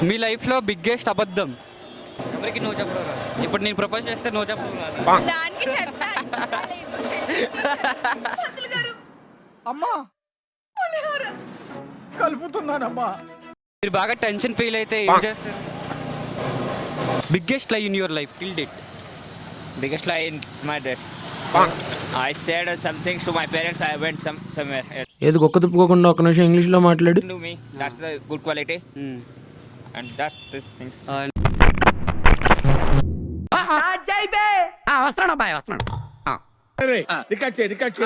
మీ లైఫ్లో బిగ్గెస్ట్ అబద్ధం. ఎవరికి నో చెప్పడం రాదు. ఇప్పుడు నేను ప్రపోజ్ చేస్తే నో చెప్పడం రాదు. దానికి చెప్పాను. అమ్మా కలుపుతున్నానమ్మా. మీరు బాగా టెన్షన్ ఫీల్ అయితే ఏం చేస్తారు? బిగ్గెస్ట్ లై in your life till date. Biggest lie in my death. I said some things to my parents. I went somewhere else. ఏది గొక్క తిప్పుకోకుండా ఒక నిమిషం ఇంగ్లీష్లో మాట్లాడు. To me, that's the good quality, and that's this things.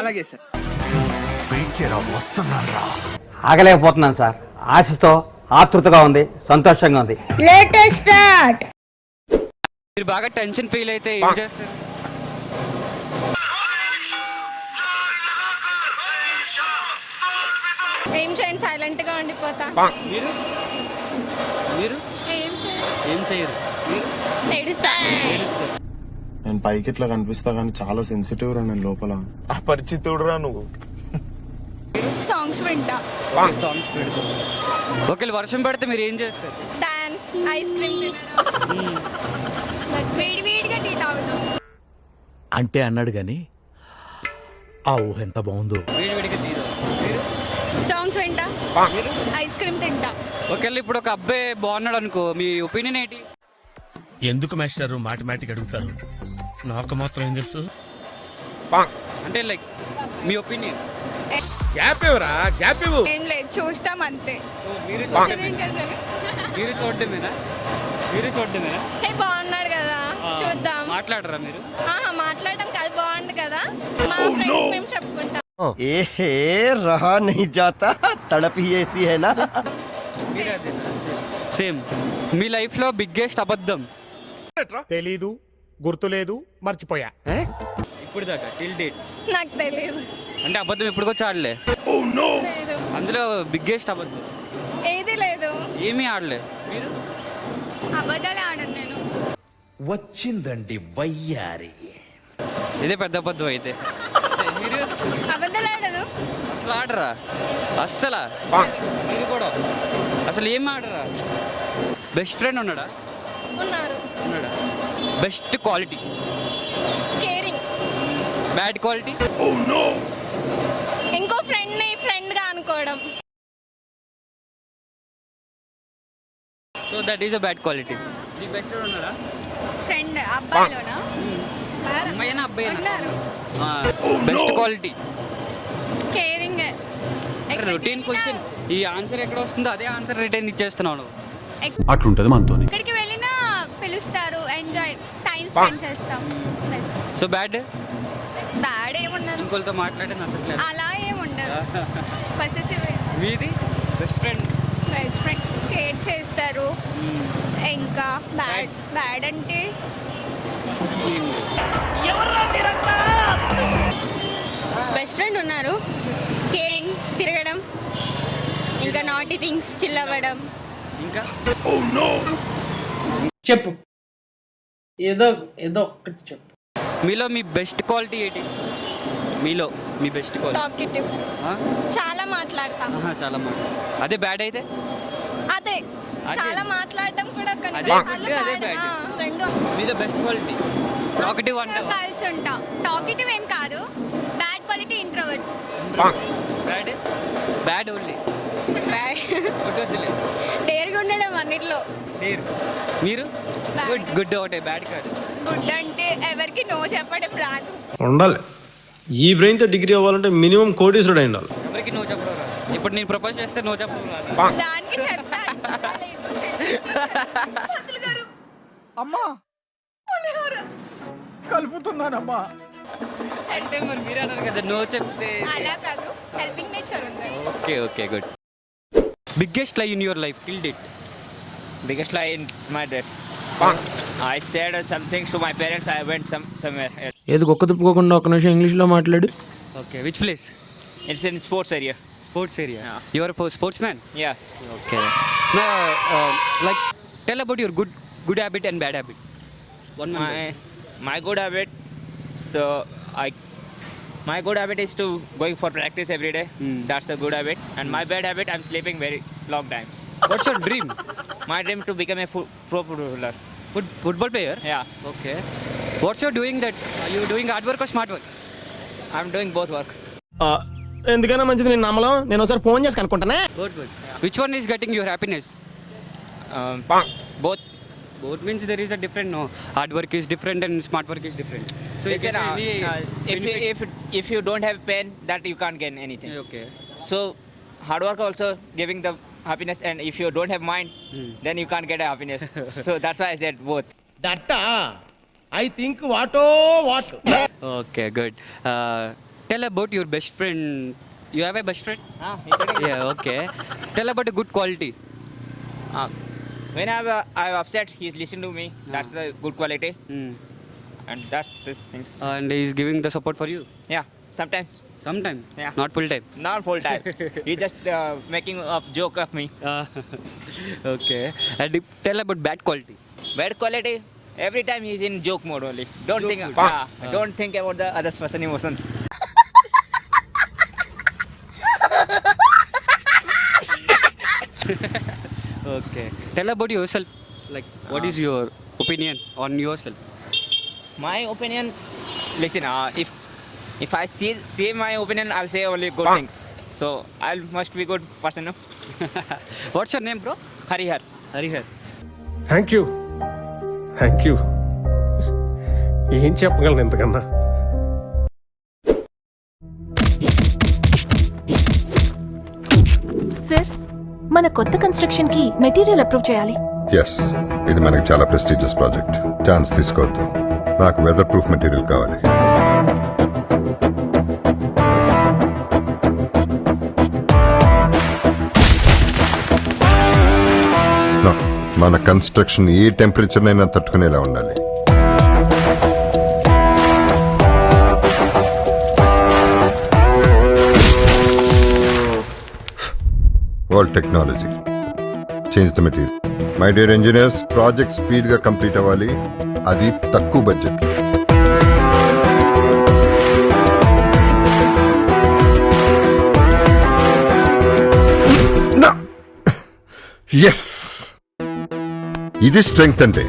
అలాగే sir. ఆగలేకపోతున్నాను sir. ఆశతో ఆతృతగా ఉంది, సంతోషంగా ఉంది. మీరు బాగా టెన్షన్ ఫీల్ అయితే ఏం చేస్తారు? ఏం చేయను, సైలెంట్ గా ఉండిపోతా. మీరు మీరు ఏం చేయను, ఏం చేయరు. మీరు ఏడుస్తా. ఏడుస్తారు. నేను పైకి ఇట్లా కనిపిస్తా కానీ చాలా సెన్సిటివ్ రా నేను లోపల. అపరిచితుడు రా నువ్వు. సాంగ్స్ వింటా, సాంగ్స్ పెడతారు. ఒకవేళ వర్షం పడితే మీరు ఏం చేస్తారు? డాన్స్, ఐస్ క్రీమ్ తినడం, వేడి వేడిగా టీ తాగుతాం. అంటే అన్నాడు గాని ఆ ఊహ ఎంత బాగుందో. వేడివేడిగా తీరు. మీరు సాంగ్స్ వింటా, ఐస్ క్రీమ్ తింటా. ఒకవేళ ఇప్పుడు ఒక అబ్బాయి బాగున్నాడు అనుకో, మీ ఒపీనియన్ ఏంటి? ఎందుకు మాస్టర్ మాటిమాటికి అడుగుతారు? నాకు మాత్రం ఏం తెలుసు. అంటే లైక్ మీ ఒపీనియన్. గ్యాప్ ఇవ్వరా, గ్యాప్ ఇవ్వు. ఏం లేదు, చూస్తాం అంతే. మీరు ఏంటి అసలు? మీరు చూడటమేనా? మీరు చూడటమేనా? హే, బాగున్నాడు కదా, చూద్దాం. మాట్లాడరా మీరు? మాట్లాడటం కాదు, బాగుండు కదా, మా ఫ్రెండ్స్ మేము చెప్పుకుంటాం. एहे रहा नहीं जाता, तड़प ही ऐसी है ना. సేమ్. మీ లైఫ్లో బిగ్గెస్ట్ అబద్ధం. తెలీదు, గుర్తులేదు, మర్చిపోయా. ఇప్పుడు దాకా టిల్ డేట్. నాకు తెలియదు. అంటే అబద్ధం ఎప్పటికొచ్చి ఆడలే. లేదు, అందులో బిగ్గెస్ట్ అబద్ధం ఏది లేదు. ఏమీ ఆడలే. మీరు అబద్ధాలే ఆడను నేను. వచ్చిందండి వయ్యారి. ఇదే పెద్ద అబద్ధం అయితే. మీరు అబద్ధాలు ఆడను. అసలు ఆడరా? అస్సలా? మీరు కూడా అసలు ఏం ఆడరా? బెస్ట్ ఫ్రెండ్ ఉన్నాడా? ఉన్నారు. ఉన్నాడా? Best quality. Caring. Bad quality. ఇంకో ఫ్రెండ్ ని ఫ్రెండ్ గా అనుకోవడం. So that is a bad quality. నీ బెస్ట్ ఫ్రెండ్ ఉన్నాడా? ఫ్రెండ్ అబ్బాయిలోనా? అమ్మాయినా అబ్బాయినా? ఉన్నారు. Best quality. Caring. Routine question. ఈ ఆన్సర్ ఎక్కడ వస్తుందో అదే ఆన్సర్ రిటర్న్ ఇచ్చేస్తున్నాను. అట్లుంటది మనతో. ఎక్కడికి వెళ్ళినా పిలుస్తారు, ఎంజాయ్ టైం స్పెండ్ చేస్తాం. So bad. బ్యాడ్ ఏముండదు, ఇంకోళ్ళతో మాట్లాడే నచ్చట్లేదు. అలా ఏముండదు. పొసెసివ్. మీది best friend. Best friend care చేస్తారు. ఇంకా బ్యాడ్ అంటే బెస్ట్ ఫ్రెండ్ ఉన్నారు, కేరింగ్, తిరగడం, ఇంకా నాటి థింగ్స్, చిల్ అవ్వడం. ఇంకా చెప్పు, ఏదో ఏదో ఒక్కటి చెప్పు. మీలో మీ బెస్ట్ క్వాలిటీ ఏంటి? మీలో మీ బెస్ట్ క్వాలిటీ? టాకిటివ్. చాలా మాట్లాడతాం. చాలా మాట. అదే బ్యాడ్ అయితే? అదే చాలా మాట్లాడడం కూడా కొన్ని అదే కొన్నిసార్లు good, అదే bad. bad. రెండు మీలో బెస్ట్ క్వాలిటీ టాకిటివ్ అంటే కలిసి ఉంటాం. టాకిటివ్ ఏం కాదు, bad quality introvert. Bad. Bad only. Bad వద్దులే. డేర్గా ఉండడం అన్నిట్లో. డేర్. మీరు Bad. గుడ్. గుడ్ ఒకటే, బ్యాడ్ కాదు. గుడ్ అంటే ఎవరికి నో చెప్పడం రాదు. ఉండాలి. ఈ బ్రెయిన్ తో డిగ్రీ అవ్వాలంటే మినిమం కోటీసుడు అయి ఉండాలి. ఎవరికి నో చెప్పడం రాదు. ఇప్పుడు నేను ప్రపోజ్ చేస్తే నో చెప్పడం రాదు. దానికి చెప్పాను. అమ్మా కలుపుతున్నానమ్మా. అంటే మరి మీరు అన్నారు కదా నో చెప్తే. అలా కాదు, హెల్పింగ్ నేచర్ ఉంది. Okay okay good. బిగ్గెస్ట్ లై in your life till date. Biggest lie in my death. I said some things to my parents. I went somewhere else. ఏది గొక్క తిప్పుకోకుండా ఒక నిమిషం ఇంగ్లీష్లో మాట్లాడు. Okay which place? It's in sports area. Sports area. You are sportsman? Yes. Okay. Like tell about your good habit and bad habit. One My good habit. So my good habit is to going for practice every day. That's a good habit. And my bad habit, I'm sleeping very long times. What's your dream? My dream to become a pro footballer. Football player? Yeah, Okay. What's you doing that? Are you doing hard work or smart work? I'm doing both work. ఎందుకైనా మంచిది నేను నమ్మలం నేను ఒకసారి phone చేసి కనుక్కుంటానే Good. Which one is getting your happiness? Both. Both means there is a different, no? Hard work is different and smart work is different. So you Listen, get any if you don't have pain, that you can't gain anything. Okay. So hard work also giving the happiness, and if you don't have mind, then you can't get a happiness. So that's why I said both. That I think what what Okay, good. Tell about your best friend. You have a best friend? Yeah, okay. Tell about a good quality. When I'm upset, he's listening to me. That's the good quality, and that's this things. And he is giving the support for you? Yeah, sometimes. Sometime? Yeah. Not full time? Not full time. He's just making a joke of me. Okay. And tell about bad quality. Bad quality. Every time he's in joke mode only. Don't think about the other person's emotions. Okay. Tell about yourself. Like, what is your opinion on yourself? My opinion. Listen, if I say my opinion, I'll say only good things. So I must be good person, no? What's your name, bro? Harihar. Harihar. Thank you ఏం చెప్పగలను ఎంతకన్నా sir మన కొత్త construction కి material approve చేయాలి. Yes, ఇది మనకి చాలా prestigious project. Chance తీసుకోవద్దు. నాకు వెదర్ ప్రూఫ్ మెటీరియల్ కావాలి. No, మన కన్స్ట్రక్షన్ ఏ టెంపరేచర్ అయినా తట్టుకునేలా ఉండాలి. World technology. Change the material. My dear engineers, project speed గా కంప్లీట్ అవ్వాలి, అది తక్కువ బడ్జెట్. ఎస్, ఇది స్ట్రెంగ్త్ అంటే.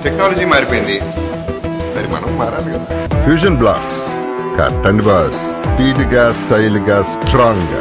టెక్నాలజీ మారిపోయింది, మరి మనం మారాలి కదా. Fusion blocks cut and boss, speed గా, స్టైల్ గా, స్ట్రాంగ్ గా.